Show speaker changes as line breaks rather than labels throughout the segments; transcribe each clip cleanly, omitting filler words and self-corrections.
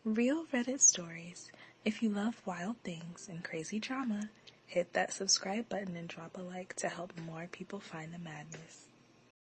Real Reddit stories. If you love wild things and crazy drama, hit that subscribe button and drop a like to help more people find the madness.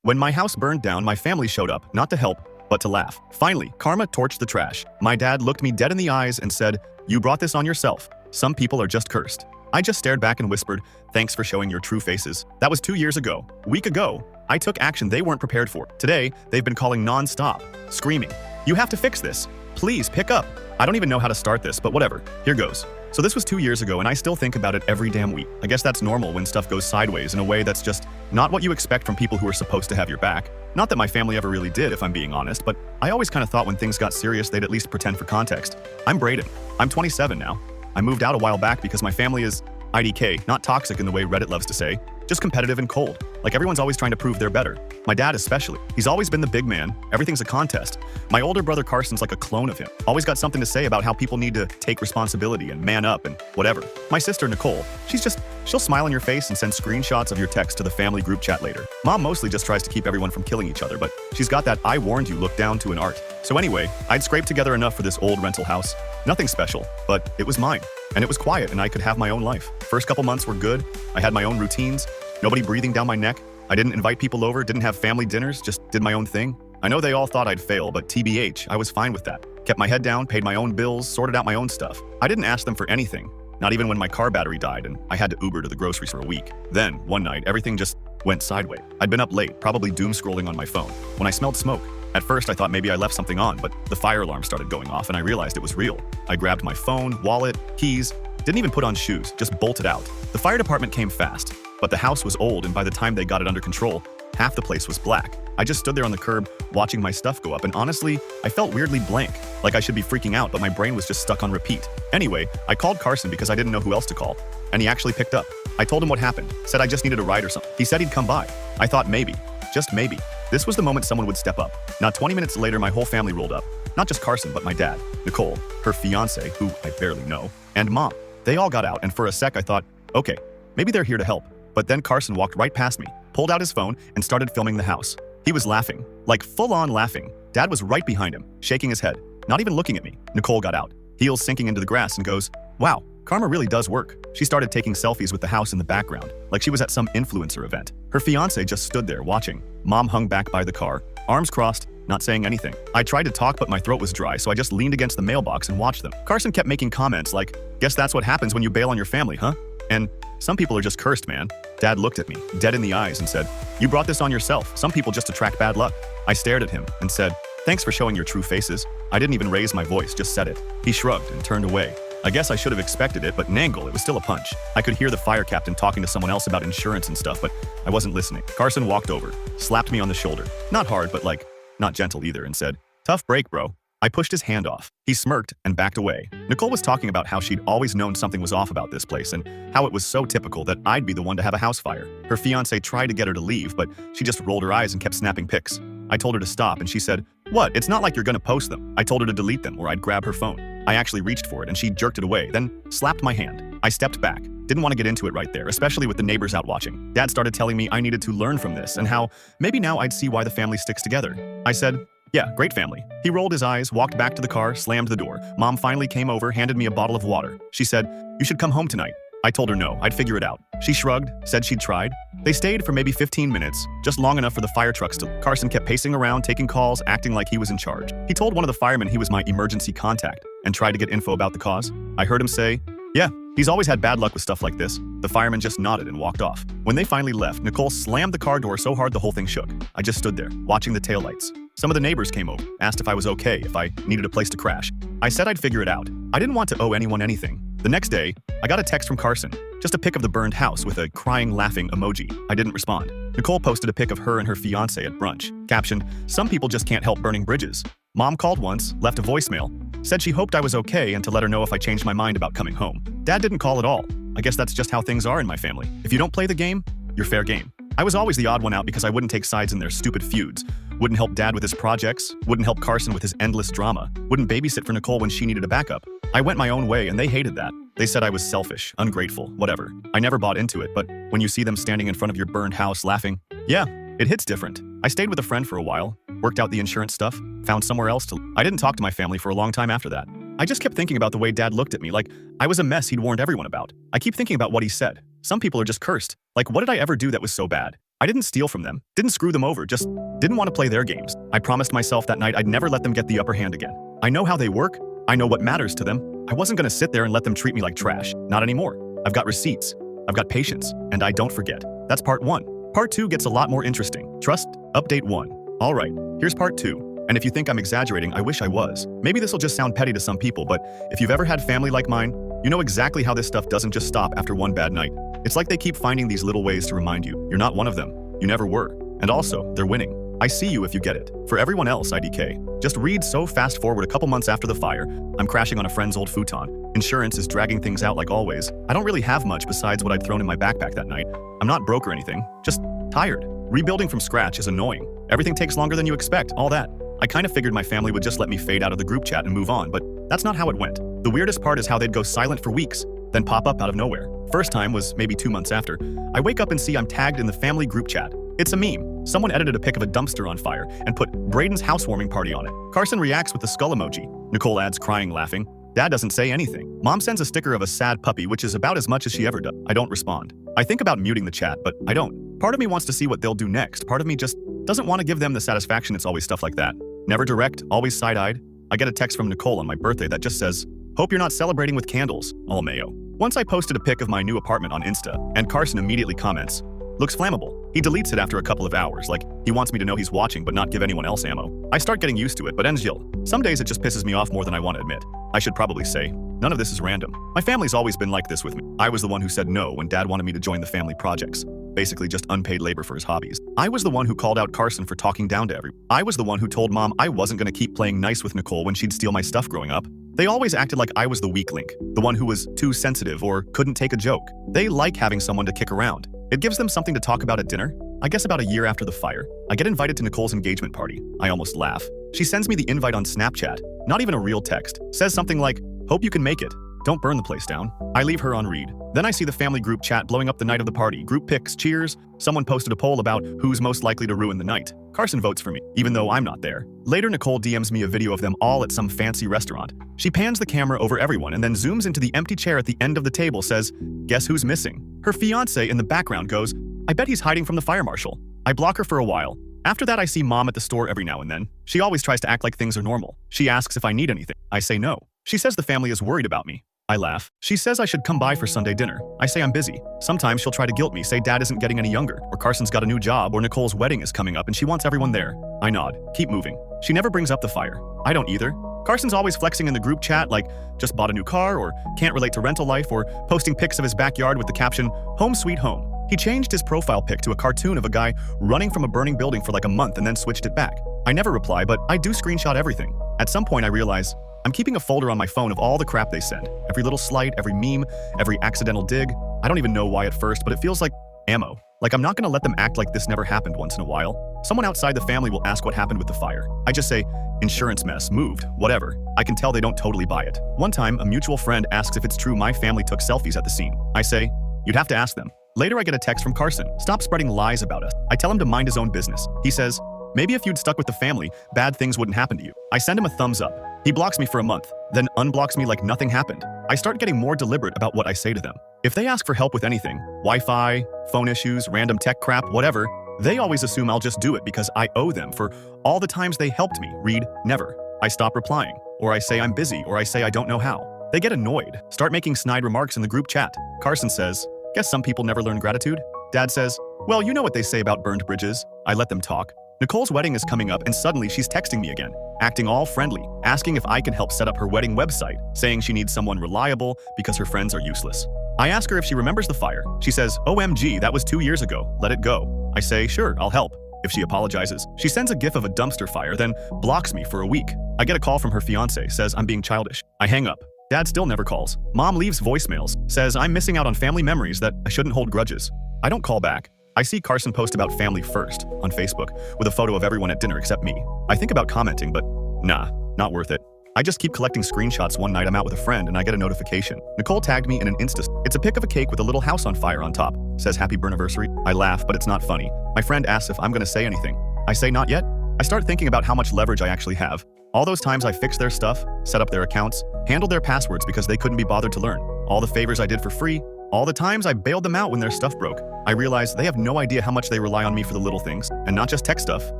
When my house burned down, my family showed up, not to help, but to laugh. Finally, karma torched the trash. My dad looked me dead in the eyes and said, "You brought this on yourself. Some people are just cursed." I just stared back and whispered, "Thanks for showing your true faces." That was 2 years ago. A week ago, I took action they weren't prepared for. Today, they've been calling non-stop, screaming, "You have to fix this. Please pick up." I don't even know how to start this, but whatever. Here goes. So this was 2 years ago, and I still think about it every damn week. I guess that's normal when stuff goes sideways in a way that's just not what you expect from people who are supposed to have your back. Not that my family ever really did, if I'm being honest, but I always kind of thought when things got serious, they'd at least pretend for context. I'm Braden. I'm 27 now. I moved out a while back because my family is IDK, not toxic in the way Reddit loves to say, just competitive and cold. Like everyone's always trying to prove they're better. My dad especially. He's always been the big man. Everything's a contest. My older brother Carson's like a clone of him. Always got something to say about how people need to take responsibility and man up and whatever. My sister Nicole, she'll smile in your face and send screenshots of your text to the family group chat later. Mom mostly just tries to keep everyone from killing each other, but she's got that "I warned you" look down to an art. So anyway, I'd scraped together enough for this old rental house. Nothing special, but it was mine. And it was quiet and I could have my own life. First couple months were good. I had my own routines. Nobody breathing down my neck. I didn't invite people over, didn't have family dinners, just did my own thing. I know they all thought I'd fail, but TBH, I was fine with that. Kept my head down, paid my own bills, sorted out my own stuff. I didn't ask them for anything, not even when my car battery died and I had to Uber to the groceries for a week. Then, one night, everything just went sideways. I'd been up late, probably doom scrolling on my phone, when I smelled smoke. At first, I thought maybe I left something on, but the fire alarm started going off and I realized it was real. I grabbed my phone, wallet, keys, didn't even put on shoes, just bolted out. The fire department came fast, but the house was old and by the time they got it under control, half the place was black. I just stood there on the curb watching my stuff go up and honestly, I felt weirdly blank, like I should be freaking out, but my brain was just stuck on repeat. Anyway, I called Carson because I didn't know who else to call, and he actually picked up. I told him what happened, said I just needed a ride or something. He said he'd come by. I thought maybe, just maybe, this was the moment someone would step up. Not 20 minutes later, my whole family rolled up. Not just Carson, but my dad, Nicole, her fiance, who I barely know, and Mom. They all got out, and for a sec I thought, okay, maybe they're here to help. But then Carson walked right past me, pulled out his phone, and started filming the house. He was laughing, like full-on laughing. Dad was right behind him, shaking his head, not even looking at me. Nicole got out, heels sinking into the grass, and goes, "Wow, karma really does work." She started taking selfies with the house in the background, like she was at some influencer event. Her fiance just stood there watching. Mom hung back by the car, arms crossed, not saying anything. I tried to talk, but my throat was dry, so I just leaned against the mailbox and watched them. Carson kept making comments like, "Guess that's what happens when you bail on your family, huh?" And, "Some people are just cursed, man." Dad looked at me, dead in the eyes, and said, "You brought this on yourself. Some people just attract bad luck." I stared at him and said, "Thanks for showing your true faces." I didn't even raise my voice, just said it. He shrugged and turned away. I guess I should have expected it, but Nangle, it was still a punch. I could hear the fire captain talking to someone else about insurance and stuff, but I wasn't listening. Carson walked over, slapped me on the shoulder. Not hard, but like, not gentle either, and said, "Tough break, bro." I pushed his hand off. He smirked and backed away. Nicole was talking about how she'd always known something was off about this place and how it was so typical that I'd be the one to have a house fire. Her fiance tried to get her to leave, but she just rolled her eyes and kept snapping pics. I told her to stop and she said, "What? It's not like you're gonna post them." I told her to delete them or I'd grab her phone. I actually reached for it and she jerked it away, then slapped my hand. I stepped back. Didn't want to get into it right there, especially with the neighbors out watching. Dad started telling me I needed to learn from this and how maybe now I'd see why the family sticks together. I said, "Yeah, great family." He rolled his eyes, walked back to the car, slammed the door. Mom finally came over, handed me a bottle of water. She said, "You should come home tonight." I told her no, I'd figure it out. She shrugged, said she'd tried. They stayed for maybe 15 minutes, just long enough for the fire trucks to. Carson kept pacing around, taking calls, acting like he was in charge. He told one of the firemen he was my emergency contact and tried to get info about the cause. I heard him say, "Yeah, he's always had bad luck with stuff like this." The fireman just nodded and walked off. When they finally left, Nicole slammed the car door so hard the whole thing shook. I just stood there, watching the taillights. Some of the neighbors came over, asked if I was okay, if I needed a place to crash. I said I'd figure it out. I didn't want to owe anyone anything. The next day, I got a text from Carson, just a pic of the burned house with a crying, laughing emoji. I didn't respond. Nicole posted a pic of her and her fiance at brunch. Captioned, "Some people just can't help burning bridges." Mom called once, left a voicemail, said she hoped I was okay and to let her know if I changed my mind about coming home. Dad didn't call at all. I guess that's just how things are in my family. If you don't play the game, you're fair game. I was always the odd one out because I wouldn't take sides in their stupid feuds. Wouldn't help Dad with his projects, wouldn't help Carson with his endless drama, wouldn't babysit for Nicole when she needed a backup. I went my own way and they hated that. They said I was selfish, ungrateful, whatever. I never bought into it, but when you see them standing in front of your burned house laughing, yeah, it hits different. I stayed with a friend for a while, worked out the insurance stuff, found somewhere else to. I didn't talk to my family for a long time after that. I just kept thinking about the way Dad looked at me, like I was a mess he'd warned everyone about. I keep thinking about what he said. Some people are just cursed. Like, what did I ever do that was so bad? I didn't steal from them, didn't screw them over, just didn't want to play their games. I promised myself that night I'd never let them get the upper hand again. I know how they work. I know what matters to them. I wasn't going to sit there and let them treat me like trash. Not anymore. I've got receipts. I've got patience. And I don't forget. That's part 1. Part 2 gets a lot more interesting. Trust, update 1. All right, here's part 2. And if you think I'm exaggerating, I wish I was. Maybe this will just sound petty to some people, but if you've ever had family like mine, you know exactly how this stuff doesn't just stop after one bad night. It's like they keep finding these little ways to remind you, you're not one of them. You never were. And also, they're winning. I see you if you get it. For everyone else, IDK. Just read so fast forward a couple months after the fire. I'm crashing on a friend's old futon. Insurance is dragging things out like always. I don't really have much besides what I'd thrown in my backpack that night. I'm not broke or anything, just tired. Rebuilding from scratch is annoying. Everything takes longer than you expect, all that. I kind of figured my family would just let me fade out of the group chat and move on, but that's not how it went. The weirdest part is how they'd go silent for weeks, then pop up out of nowhere. First time was maybe 2 months after. I wake up and see I'm tagged in the family group chat. It's a meme. Someone edited a pic of a dumpster on fire and put Braden's housewarming party on it. Carson reacts with the skull emoji. Nicole adds crying, laughing. Dad doesn't say anything. Mom sends a sticker of a sad puppy, which is about as much as she ever does. I don't respond. I think about muting the chat, but I don't. Part of me wants to see what they'll do next. Part of me just doesn't want to give them the satisfaction. It's always stuff like that. Never direct, always side-eyed. I get a text from Nicole on my birthday that just says, "Hope you're not celebrating with candles, all mayo." Once I posted a pic of my new apartment on Insta, and Carson immediately comments, "Looks flammable." He deletes it after a couple of hours, like he wants me to know he's watching but not give anyone else ammo. I start getting used to it, but Angel, some days it just pisses me off more than I want to admit. I should probably say, none of this is random. My family's always been like this with me. I was the one who said no when Dad wanted me to join the family projects. Basically just unpaid labor for his hobbies. I was the one who called out Carson for talking down to everyone. I was the one who told Mom I wasn't going to keep playing nice with Nicole when she'd steal my stuff growing up. They always acted like I was the weak link, the one who was too sensitive or couldn't take a joke. They like having someone to kick around. It gives them something to talk about at dinner. I guess about a year after the fire, I get invited to Nicole's engagement party. I almost laugh. She sends me the invite on Snapchat, not even a real text. Says something like, "Hope you can make it. Don't burn the place down." I leave her on read. Then I see the family group chat blowing up the night of the party. Group pics, cheers. Someone posted a poll about who's most likely to ruin the night. Carson votes for me, even though I'm not there. Later, Nicole DMs me a video of them all at some fancy restaurant. She pans the camera over everyone and then zooms into the empty chair at the end of the table, says, "Guess who's missing?" Her fiancé in the background goes, "I bet he's hiding from the fire marshal." I block her for a while. After that, I see Mom at the store every now and then. She always tries to act like things are normal. She asks if I need anything. I say no. She says the family is worried about me. I laugh. She says I should come by for Sunday dinner. I say I'm busy. Sometimes she'll try to guilt me, say Dad isn't getting any younger, or Carson's got a new job, or Nicole's wedding is coming up and she wants everyone there. I nod. Keep moving. She never brings up the fire. I don't either. Carson's always flexing in the group chat like just bought a new car, or can't relate to rental life, or posting pics of his backyard with the caption, "Home sweet home." He changed his profile pic to a cartoon of a guy running from a burning building for like a month and then switched it back. I never reply, but I do screenshot everything. At some point I realize I'm keeping a folder on my phone of all the crap they send. Every little slight, every meme, every accidental dig. I don't even know why at first, but it feels like ammo. Like I'm not gonna let them act like this never happened once in a while. Someone outside the family will ask what happened with the fire. I just say, "Insurance mess, moved, whatever." I can tell they don't totally buy it. One time, a mutual friend asks if it's true my family took selfies at the scene. I say, "You'd have to ask them." Later, I get a text from Carson. "Stop spreading lies about us." I tell him to mind his own business. He says, "Maybe if you'd stuck with the family, bad things wouldn't happen to you." I send him a thumbs up. He blocks me for a month, then unblocks me like nothing happened. I start getting more deliberate about what I say to them. If they ask for help with anything, Wi-Fi, phone issues, random tech crap, whatever, they always assume I'll just do it because I owe them for all the times they helped me. Read, never. I stop replying, or I say I'm busy, or I say I don't know how. They get annoyed, start making snide remarks in the group chat. Carson says, "Guess some people never learn gratitude." Dad says, "Well, you know what they say about burned bridges." I let them talk. Nicole's wedding is coming up and suddenly she's texting me again, acting all friendly, asking if I can help set up her wedding website, saying she needs someone reliable because her friends are useless. I ask her if she remembers the fire. She says, "OMG, that was 2 years ago. Let it go." I say, "Sure, I'll help." If she apologizes, she sends a gif of a dumpster fire, then blocks me for a week. I get a call from her fiancé, says I'm being childish. I hang up. Dad still never calls. Mom leaves voicemails, says I'm missing out on family memories, that I shouldn't hold grudges. I don't call back. I see Carson post about family first on Facebook with a photo of everyone at dinner except me. I think about commenting, but nah, not worth it. I just keep collecting screenshots. One night I'm out with a friend and I get a notification. Nicole tagged me in an Insta. It's a pic of a cake with a little house on fire on top. Says happy burniversary. I laugh, but it's not funny. My friend asks if I'm gonna say anything. I say not yet. I start thinking about how much leverage I actually have. All those times I fixed their stuff, set up their accounts, handled their passwords because they couldn't be bothered to learn. All the favors I did for free. All the times I bailed them out when their stuff broke. I realized they have no idea how much they rely on me for the little things. And not just tech stuff.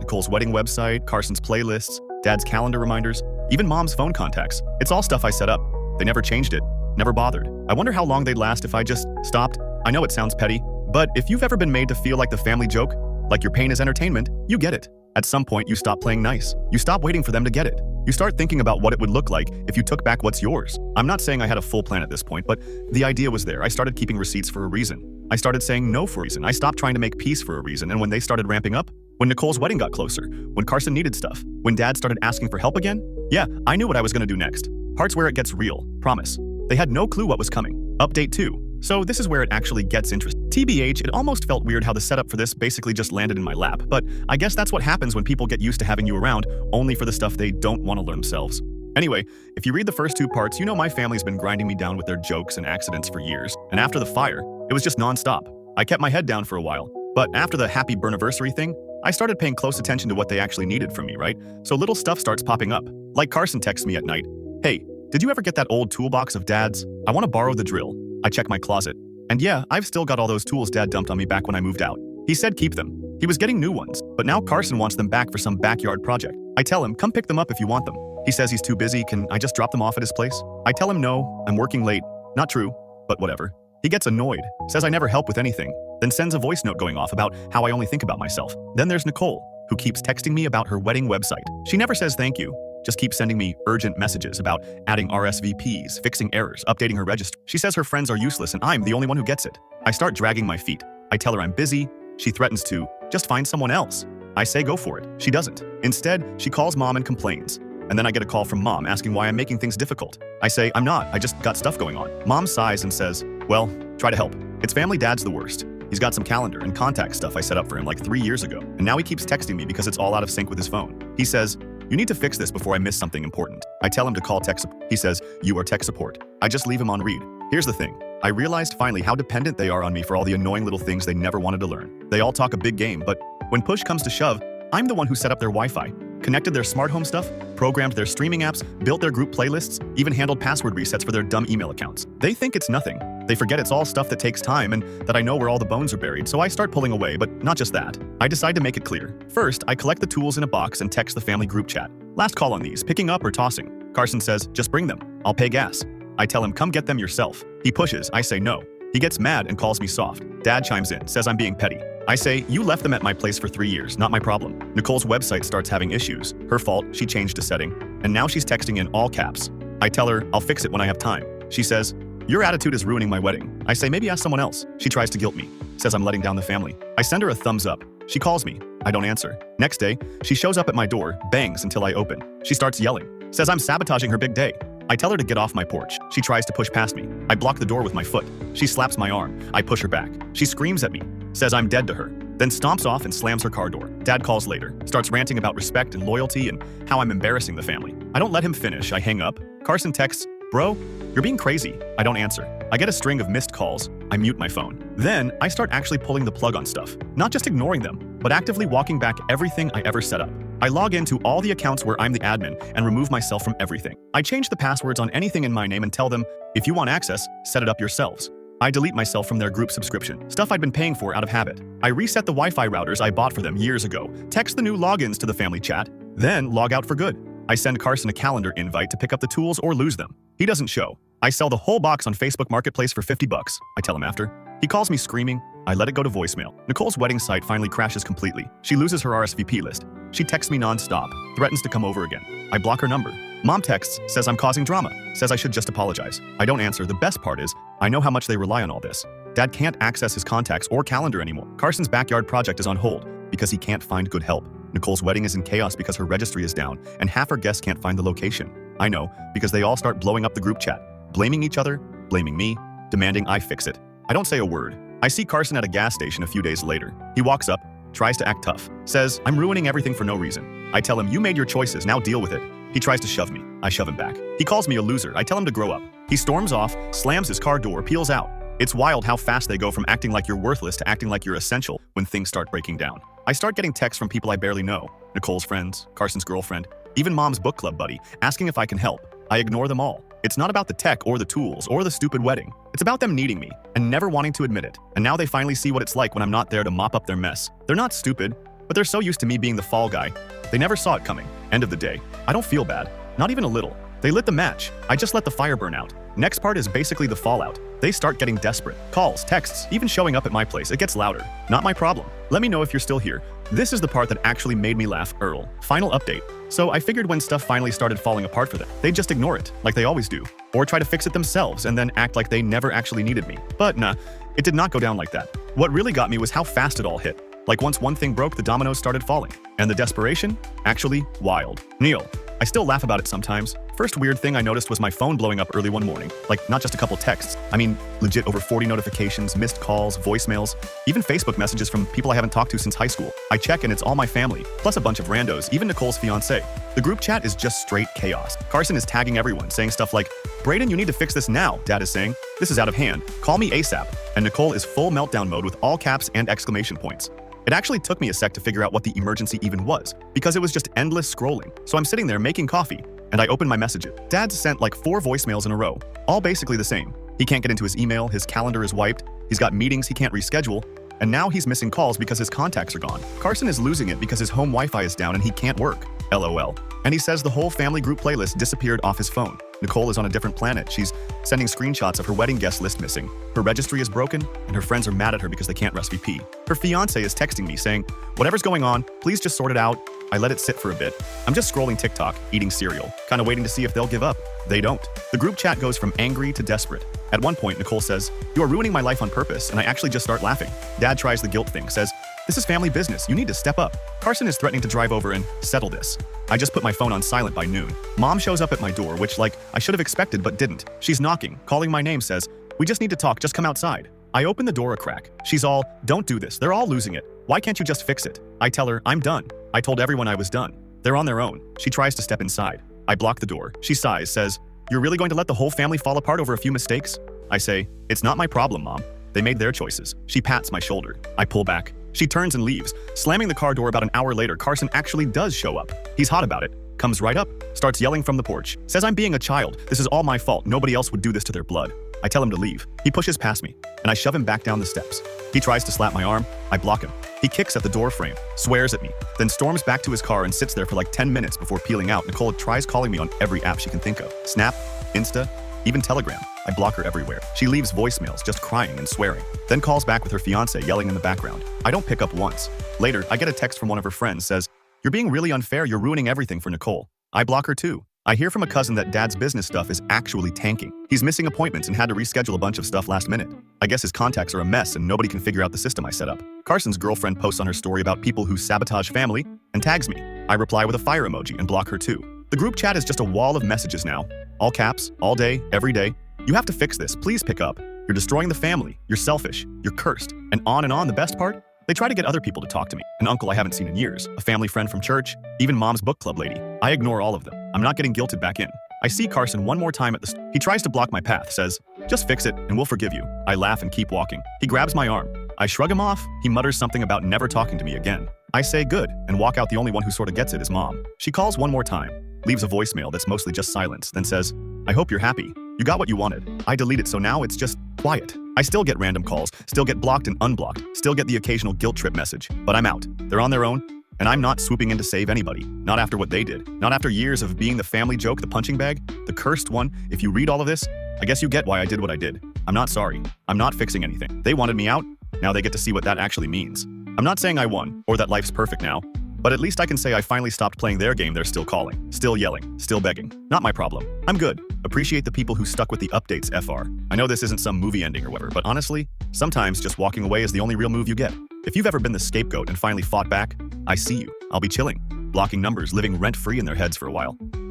Nicole's wedding website, Carson's playlists, Dad's calendar reminders, even Mom's phone contacts. It's all stuff I set up. They never changed it. Never bothered. I wonder how long they'd last if I just stopped. I know it sounds petty, but if you've ever been made to feel like the family joke, like your pain is entertainment, you get it. At some point, you stop playing nice. You stop waiting for them to get it. You start thinking about what it would look like if you took back what's yours. I'm not saying I had a full plan at this point, but the idea was there. I started keeping receipts for a reason. I started saying no for a reason. I stopped trying to make peace for a reason, and when they started ramping up, when Nicole's wedding got closer, when Carson needed stuff, when Dad started asking for help again, yeah, I knew what I was gonna do next. Part's where it gets real, promise. They had no clue what was coming. Update 2. So this is where it actually gets interesting. TBH, it almost felt weird how the setup for this basically just landed in my lap, but I guess that's what happens when people get used to having you around only for the stuff they don't want to learn themselves. Anyway, if you read the first 2 parts, you know my family's been grinding me down with their jokes and accidents for years, and after the fire, it was just nonstop. I kept my head down for a while, but after the happy burniversary thing, I started paying close attention to what they actually needed from me, right? So little stuff starts popping up. Like Carson texts me at night, "Hey, did you ever get that old toolbox of Dad's? I want to borrow the drill." I check my closet. And yeah, I've still got all those tools Dad dumped on me back when I moved out. He said keep them. He was getting new ones, but now Carson wants them back for some backyard project. I tell him, come pick them up if you want them. He says he's too busy, can I just drop them off at his place? I tell him no, I'm working late. Not true, but whatever. He gets annoyed, says I never help with anything, then sends a voice note going off about how I only think about myself. Then there's Nicole, who keeps texting me about her wedding website. She never says thank you, just keeps sending me urgent messages about adding RSVPs, fixing errors, updating her register. She says her friends are useless and I'm the only one who gets it. I start dragging my feet. I tell her I'm busy. She threatens to just find someone else. I say go for it. She doesn't. Instead, she calls Mom and complains. And then I get a call from Mom asking why I'm making things difficult. I say, I'm not, I just got stuff going on. Mom sighs and says, well, try to help. It's family Dad's the worst. He's got some calendar and contact stuff I set up for him like 3 years ago, and now he keeps texting me because it's all out of sync with his phone. He says, you need to fix this before I miss something important. I tell him to call tech support. He says, you are tech support. I just leave him on read. Here's the thing. I realized finally how dependent they are on me for all the annoying little things they never wanted to learn. They all talk a big game, but when push comes to shove, I'm the one who set up their Wi-Fi, connected their smart home stuff, programmed their streaming apps, built their group playlists, even handled password resets for their dumb email accounts. They think it's nothing. They forget it's all stuff that takes time and that I know where all the bones are buried, so I start pulling away, but not just that. I decide to make it clear. First, I collect the tools in a box and text the family group chat. Last call on these, picking up or tossing. Carson says, just bring them. I'll pay gas. I tell him, come get them yourself. He pushes, I say no. He gets mad and calls me soft. Dad chimes in, says I'm being petty. I say, you left them at my place for 3 years, not my problem. Nicole's website starts having issues. Her fault, she changed a setting. And now she's texting in all caps. I tell her, I'll fix it when I have time. She says, your attitude is ruining my wedding. I say, maybe ask someone else. She tries to guilt me, says I'm letting down the family. I send her a thumbs up. She calls me. I don't answer. Next day, she shows up at my door, bangs until I open. She starts yelling, says I'm sabotaging her big day. I tell her to get off my porch. She tries to push past me. I block the door with my foot. She slaps my arm. I push her back. She screams at me, says I'm dead to her, then stomps off and slams her car door. Dad calls later, starts ranting about respect and loyalty and how I'm embarrassing the family. I don't let him finish. I hang up. Carson texts, bro, you're being crazy. I don't answer. I get a string of missed calls. I mute my phone. Then I start actually pulling the plug on stuff, not just ignoring them, but actively walking back everything I ever set up. I log into all the accounts where I'm the admin and remove myself from everything. I change the passwords on anything in my name and tell them, if you want access, set it up yourselves. I delete myself from their group subscription, stuff I'd been paying for out of habit. I reset the Wi-Fi routers I bought for them years ago, text the new logins to the family chat, then log out for good. I send Carson a calendar invite to pick up the tools or lose them. He doesn't show. I sell the whole box on Facebook Marketplace for $50, I tell him after. He calls me screaming. I let it go to voicemail. Nicole's wedding site finally crashes completely. She loses her RSVP list. She texts me non-stop, threatens to come over again. I block her number. Mom texts, says I'm causing drama, says I should just apologize. I don't answer. The best part is, I know how much they rely on all this. Dad can't access his contacts or calendar anymore. Carson's backyard project is on hold because he can't find good help. Nicole's wedding is in chaos because her registry is down and half her guests can't find the location. I know, because they all start blowing up the group chat, blaming each other, blaming me, demanding I fix it. I don't say a word. I see Carson at a gas station a few days later. He walks up, tries to act tough, says, I'm ruining everything for no reason. I tell him, you made your choices, now deal with it. He tries to shove me. I shove him back. He calls me a loser. I tell him to grow up. He storms off, slams his car door, peels out. It's wild how fast they go from acting like you're worthless to acting like you're essential when things start breaking down. I start getting texts from people I barely know. Nicole's friends, Carson's girlfriend. even mom's book club buddy, asking if I can help. I ignore them all. It's not about the tech or the tools or the stupid wedding. It's about them needing me and never wanting to admit it. And now they finally see what it's like when I'm not there to mop up their mess. They're not stupid, but they're so used to me being the fall guy. They never saw it coming. End of the day, I don't feel bad. Not even a little. They lit the match. I just let the fire burn out. Next part is basically the fallout. They start getting desperate. Calls, texts, even showing up at my place. It gets louder. Not my problem. Let me know if you're still here. This is the part that actually made me laugh, Earl. Final update. So I figured when stuff finally started falling apart for them, they'd just ignore it, like they always do. Or try to fix it themselves and then act like they never actually needed me. But nah, it did not go down like that. What really got me was how fast it all hit. Like once one thing broke, the dominoes started falling. And the desperation? Actually, wild. Neil. I still laugh about it sometimes. First weird thing I noticed was my phone blowing up early one morning. Like, not just a couple texts. I mean, legit over 40 notifications, missed calls, voicemails, even Facebook messages from people I haven't talked to since high school. I check and it's all my family, plus a bunch of randos, even Nicole's fiancé. The group chat is just straight chaos. Carson is tagging everyone, saying stuff like, "Brayden, you need to fix this now," Dad is saying. "This is out of hand. Call me ASAP." And Nicole is full meltdown mode with all caps and exclamation points. It actually took me a sec to figure out what the emergency even was, because it was just endless scrolling. So I'm sitting there making coffee, and I open my messages. Dad's sent like 4 voicemails in a row, all basically the same. He can't get into his email, his calendar is wiped, he's got meetings he can't reschedule, and now he's missing calls because his contacts are gone. Carson is losing it because his home Wi-Fi is down and he can't work. LOL. And he says the whole family group playlist disappeared off his phone. Nicole is on a different planet. She's sending screenshots of her wedding guest list missing. Her registry is broken, and her friends are mad at her because they can't RSVP. Her fiancé is texting me saying, "Whatever's going on, please just sort it out." I let it sit for a bit. I'm just scrolling TikTok, eating cereal, kind of waiting to see if they'll give up. They don't. The group chat goes from angry to desperate. At one point, Nicole says, "You are ruining my life on purpose," and I actually just start laughing. Dad tries the guilt thing, says, "This is family business. You need to step up." Carson is threatening to drive over and settle this. I just put my phone on silent by noon. Mom shows up at my door, which, like, I should have expected but didn't. She's knocking, calling my name, says, "We just need to talk, just come outside." I open the door a crack. She's all, "Don't do this, they're all losing it. Why can't you just fix it?" I tell her, "I'm done. I told everyone I was done. They're on their own." She tries to step inside. I block the door. She sighs, says, "You're really going to let the whole family fall apart over a few mistakes?" I say, "It's not my problem, Mom. They made their choices." She pats my shoulder. I pull back. She turns and leaves. Slamming the car door about an hour later, Carson actually does show up. He's hot about it. Comes right up, starts yelling from the porch. Says I'm being a child. This is all my fault. Nobody else would do this to their blood. I tell him to leave. He pushes past me, and I shove him back down the steps. He tries to slap my arm. I block him. He kicks at the door frame, swears at me, then storms back to his car and sits there for like 10 minutes before peeling out. Nicole tries calling me on every app she can think of. Snap, Insta, even Telegram. I block her everywhere. She leaves voicemails, just crying and swearing. Then calls back with her fiancé yelling in the background. I don't pick up once. Later, I get a text from one of her friends, says, "You're being really unfair, you're ruining everything for Nicole." I block her too. I hear from a cousin that Dad's business stuff is actually tanking. He's missing appointments and had to reschedule a bunch of stuff last minute. I guess his contacts are a mess and nobody can figure out the system I set up. Carson's girlfriend posts on her story about people who sabotage family and tags me. I reply with a fire emoji and block her too. The group chat is just a wall of messages now. All caps, all day, every day. "You have to fix this. Please pick up. You're destroying the family. You're selfish. You're cursed." And on and on. The best part? They try to get other people to talk to me. An uncle I haven't seen in years, a family friend from church, even mom's book club lady. I ignore all of them. I'm not getting guilted back in. I see Carson one more time at the He tries to block my path, says, "Just fix it and we'll forgive you." I laugh and keep walking. He grabs my arm. I shrug him off. He mutters something about never talking to me again. I say good and walk out. The only one who sort of gets it is Mom. She calls one more time, leaves a voicemail that's mostly just silence, then says, "I hope you're happy. You got what you wanted." I delete it, so now it's just quiet. I still get random calls, still get blocked and unblocked, still get the occasional guilt trip message. But I'm out. They're on their own, and I'm not swooping in to save anybody. Not after what they did. Not after years of being the family joke, the punching bag, the cursed one. If you read all of this, I guess you get why I did what I did. I'm not sorry. I'm not fixing anything. They wanted me out. Now they get to see what that actually means. I'm not saying I won, or that life's perfect now. But at least I can say I finally stopped playing their game. They're still calling, still yelling, still begging. Not my problem. I'm good. Appreciate the people who stuck with the updates, FR. I know this isn't some movie ending or whatever, but honestly, sometimes just walking away is the only real move you get. If you've ever been the scapegoat and finally fought back, I see you. I'll be chilling, blocking numbers, living rent-free in their heads for a while.